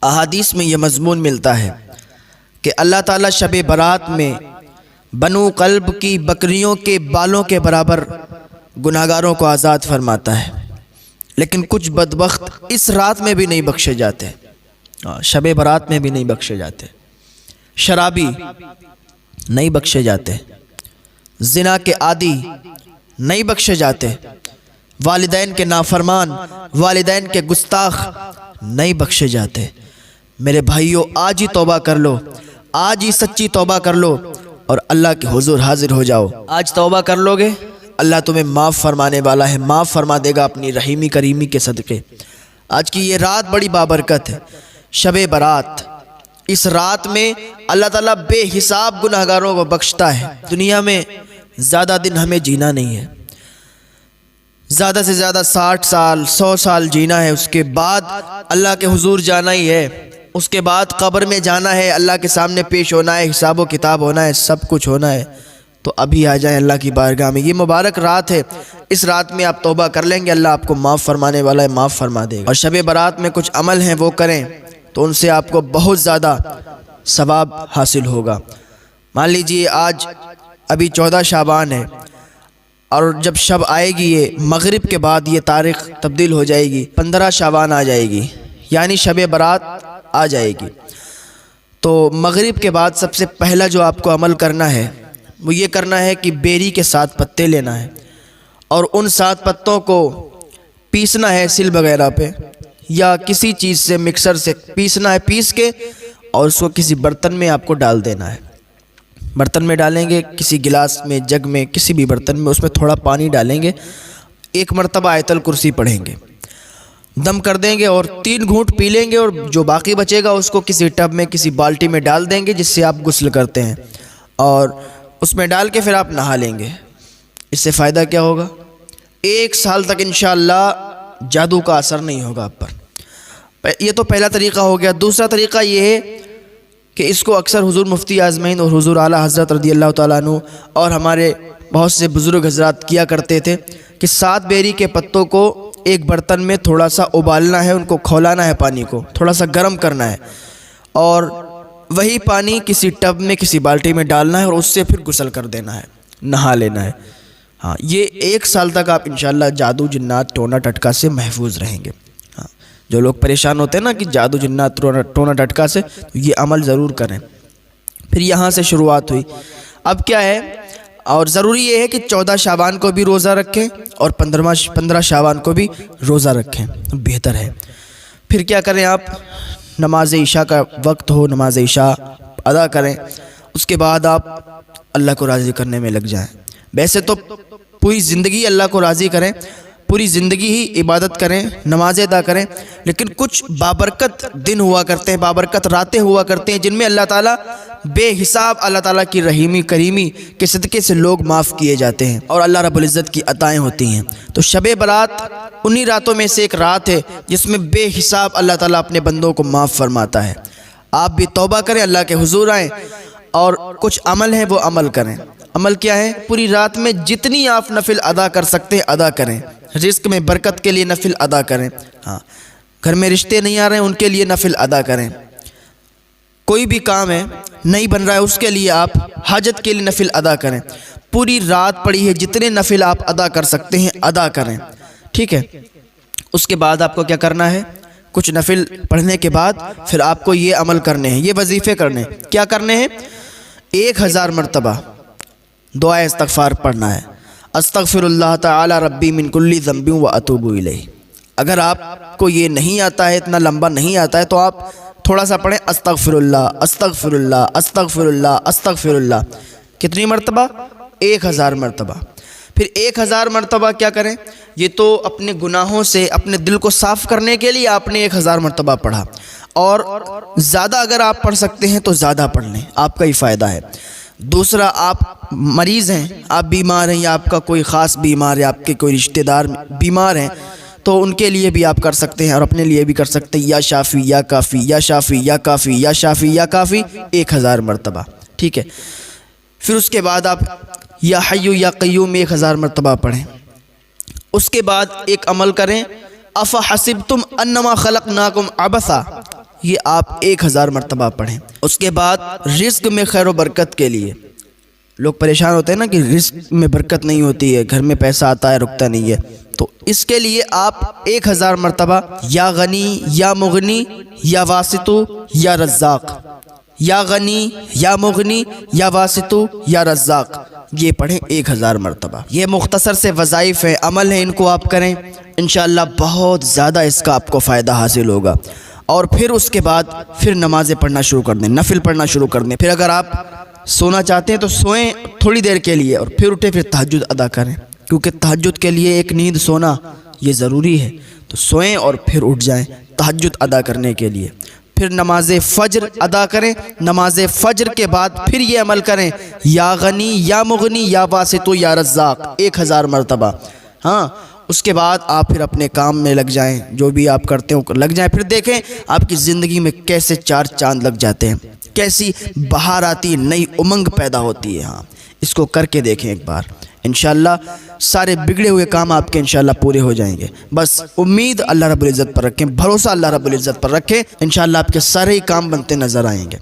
احادیث میں یہ مضمون ملتا ہے کہ اللہ تعالیٰ شب برات میں بنو قلب کی بکریوں کے بالوں کے برابر گناہگاروں کو آزاد فرماتا ہے، لیکن کچھ بدبخت اس رات میں بھی نہیں بخشے جاتے، شب برات میں بھی نہیں بخشے جاتے، شرابی نہیں بخشے جاتے، زنا کے عادی نہیں بخشے جاتے، والدین کے نافرمان، والدین کے گستاخ نہیں بخشے جاتے۔ میرے بھائیوں، آج ہی توبہ کر لو، آج ہی سچی توبہ کر لو اور اللہ کے حضور حاضر ہو جاؤ۔ آج توبہ کر لو گے، اللہ تمہیں معاف فرمانے والا ہے، معاف فرما دے گا اپنی رحیمی کریمی کے صدقے۔ آج کی یہ رات بڑی بابرکت ہے، شب برات۔ اس رات میں اللہ تعالیٰ بے حساب گناہگاروں کو بخشتا ہے۔ دنیا میں زیادہ دن ہمیں جینا نہیں ہے، زیادہ سے زیادہ 60 سال 100 سال جینا ہے، اس کے بعد اللہ کے حضور جانا ہی ہے، اس کے بعد قبر میں جانا ہے، اللہ کے سامنے پیش ہونا ہے، حساب و کتاب ہونا ہے، سب کچھ ہونا ہے۔ تو ابھی آ جائیں اللہ کی بارگاہ میں، یہ مبارک رات ہے، اس رات میں آپ توبہ کر لیں گے، اللہ آپ کو معاف فرمانے والا ہے، معاف فرما دے گا۔ اور شب برات میں کچھ عمل ہیں وہ کریں تو ان سے آپ کو بہت زیادہ ثواب حاصل ہوگا۔ مان لیجئے آج ابھی 14 شعبان ہے، اور جب شب آئے گی، یہ مغرب کے بعد یہ تاریخ تبدیل ہو جائے گی، 15 شعبان آ جائے گی، یعنی شب برات آ جائے گی۔ تو مغرب کے بعد سب سے پہلا جو آپ کو عمل کرنا ہے وہ یہ کرنا ہے کہ بیری کے 7 پتے لینا ہے، اور ان 7 پتوں کو پیسنا ہے سل وغیرہ پہ، یا کسی چیز سے مکسر سے پیسنا ہے، پیس کے اور اس کو کسی برتن میں آپ کو ڈال دینا ہے۔ برتن میں ڈالیں گے، کسی گلاس میں، جگ میں، کسی بھی برتن میں، اس میں تھوڑا پانی ڈالیں گے، 1 مرتبہ آیت الکرسی پڑھیں گے، دم کر دیں گے اور 3 گھونٹ پی لیں گے، اور جو باقی بچے گا اس کو کسی ٹب میں، کسی بالٹی میں ڈال دیں گے جس سے آپ غسل کرتے ہیں، اور اس میں ڈال کے پھر آپ نہا لیں گے۔ اس سے فائدہ کیا ہوگا؟ 1 سال تک انشاءاللہ جادو کا اثر نہیں ہوگا آپ پر۔ یہ تو پہلا طریقہ ہو گیا۔ دوسرا طریقہ یہ ہے کہ اس کو اکثر حضور مفتی اعظمین اور حضور اعلیٰ حضرت رضی اللہ تعالیٰ عنہ اور ہمارے بہت سے بزرگ حضرات کیا کرتے تھے کہ 7 بیری کے پتوں کو ایک برتن میں تھوڑا سا ابالنا ہے، ان کو کھولانا ہے، پانی کو تھوڑا سا گرم کرنا ہے، اور وہی پانی کسی ٹب میں، کسی بالٹی میں ڈالنا ہے، اور اس سے پھر غسل کر دینا ہے، نہا لینا ہے۔ ہاں، یہ 1 سال تک آپ انشاءاللہ جادو جنات ٹونا ٹٹکا سے محفوظ رہیں گے۔ ہاں، جو لوگ پریشان ہوتے ہیں نا کہ جادو جنات ٹونا ٹٹکا سے، تو یہ عمل ضرور کریں۔ پھر یہاں سے شروعات ہوئی۔ اب کیا ہے، اور ضروری یہ ہے کہ 14 شعبان کو بھی روزہ رکھیں اور 15 شعبان کو بھی روزہ رکھیں، بہتر ہے۔ پھر کیا کریں آپ، نماز عشاء کا وقت ہو، نماز عشاء ادا کریں، اس کے بعد آپ اللہ کو راضی کرنے میں لگ جائیں۔ ویسے تو پوری زندگی اللہ کو راضی کریں، پوری زندگی ہی عبادت کریں، نمازیں ادا کریں، لیکن کچھ بابرکت دن ہوا کرتے ہیں، بابرکت راتیں ہوا کرتے ہیں، جن میں اللہ تعالیٰ بے حساب اللہ تعالیٰ کی رحیمی کریمی کے صدقے سے لوگ معاف کیے جاتے ہیں اور اللہ رب العزت کی عطائیں ہوتی ہیں۔ تو شب برات انہی راتوں میں سے ایک رات ہے جس میں بے حساب اللہ تعالیٰ اپنے بندوں کو معاف فرماتا ہے۔ آپ بھی توبہ کریں، اللہ کے حضور آئیں، اور کچھ عمل ہیں وہ عمل کریں۔ عمل کیا ہے؟ پوری رات میں جتنی آپ نفل ادا کر سکتے ہیں ادا کریں، رزق میں برکت کے لیے نفل ادا کریں، ہاں، گھر میں رشتے نہیں آ رہے ہیں ان کے لیے نفل ادا کریں، کوئی بھی کام ہے نہیں بن رہا ہے اس کے لیے آپ حاجت کے لیے نفل ادا کریں۔ پوری رات پڑی ہے، جتنے نفل آپ ادا کر سکتے ہیں ادا کریں، ٹھیک ہے۔ اس کے بعد آپ کو کیا کرنا ہے؟ کچھ نفل پڑھنے کے بعد پھر آپ کو یہ عمل کرنے ہیں، یہ وظیفے کرنے ہیں۔ کیا کرنے ہیں؟ 1000 مرتبہ دعائے استغفار پڑھنا ہے۔ استغفر اللہ تعالی ربی من کل ذنب و اتوب الیہ۔ اگر آپ کو یہ نہیں آتا ہے، اتنا لمبا نہیں آتا ہے، تو آپ تھوڑا سا پڑھیں، استغفر اللہ استغفر اللہ استغفر اللہ استغفر اللہ۔ کتنی مرتبہ؟ 1000 مرتبہ۔ پھر 1000 مرتبہ کیا کریں؟ یہ تو اپنے گناہوں سے اپنے دل کو صاف کرنے کے لیے آپ نے 1000 مرتبہ پڑھا، اور زیادہ اگر آپ پڑھ سکتے ہیں تو زیادہ پڑھ لیں، آپ کا ہی فائدہ ہے۔ دوسرا، آپ مریض ہیں، آپ بیمار ہیں، یا آپ کا کوئی خاص بیمار ہے، آپ کے کوئی رشتہ دار بیمار ہیں، تو ان کے لیے بھی آپ کر سکتے ہیں، اور اپنے لیے بھی کر سکتے ہیں، یا شافی یا کافی یا شافی یا کافی یا شافی یا کافی 1000 مرتبہ، ٹھیک ہے۔ پھر اس کے بعد آپ یا حی یا قیوم 1000 مرتبہ پڑھیں۔ اس کے بعد ایک عمل کریں، افحسبتم انما خلقناکم عبثا، یہ آپ 1000 مرتبہ پڑھیں۔ اس کے بعد رزق میں خیر و برکت کے لیے، لوگ پریشان ہوتے ہیں نا کہ رزق میں برکت نہیں ہوتی ہے، گھر میں پیسہ آتا ہے رکتا نہیں ہے، تو اس کے لیے آپ 1000 مرتبہ یا غنی یا مغنی یا واسطو یا رزاق، یا غنی یا مغنی یا واسطو یا رزاق، یہ پڑھیں 1000 مرتبہ۔ یہ مختصر سے وظائف ہیں، عمل ہیں، ان کو آپ کریں، انشاءاللہ بہت زیادہ اس کا آپ کو فائدہ حاصل ہوگا۔ اور پھر اس کے بعد پھر نمازیں پڑھنا شروع کر دیں، نفل پڑھنا شروع کر دیں۔ پھر اگر آپ سونا چاہتے ہیں تو سوئیں تھوڑی دیر کے لیے، اور پھر اٹھیں، پھر تہجد ادا کریں، کیونکہ تہجد کے لیے ایک نیند سونا یہ ضروری ہے، تو سوئیں اور پھر اٹھ جائیں تہجد ادا کرنے کے لیے۔ پھر نماز فجر ادا کریں، نماز فجر کے بعد پھر یہ عمل کریں، یا غنی یا مغنی یا واسطو یا رزاق 1000 مرتبہ۔ ہاں، اس کے بعد آپ پھر اپنے کام میں لگ جائیں، جو بھی آپ کرتے ہیں لگ جائیں، پھر دیکھیں آپ کی زندگی میں کیسے 4 چاند لگ جاتے ہیں، کیسی بہار آتی، نئی امنگ پیدا ہوتی ہے۔ ہاں، اس کو کر کے دیکھیں ایک بار، انشاءاللہ سارے بگڑے ہوئے کام آپ کے انشاءاللہ پورے ہو جائیں گے۔ بس امید اللہ رب العزت پر رکھیں، بھروسہ اللہ رب العزت پر رکھیں، انشاءاللہ آپ کے سارے ہی کام بنتے نظر آئیں گے۔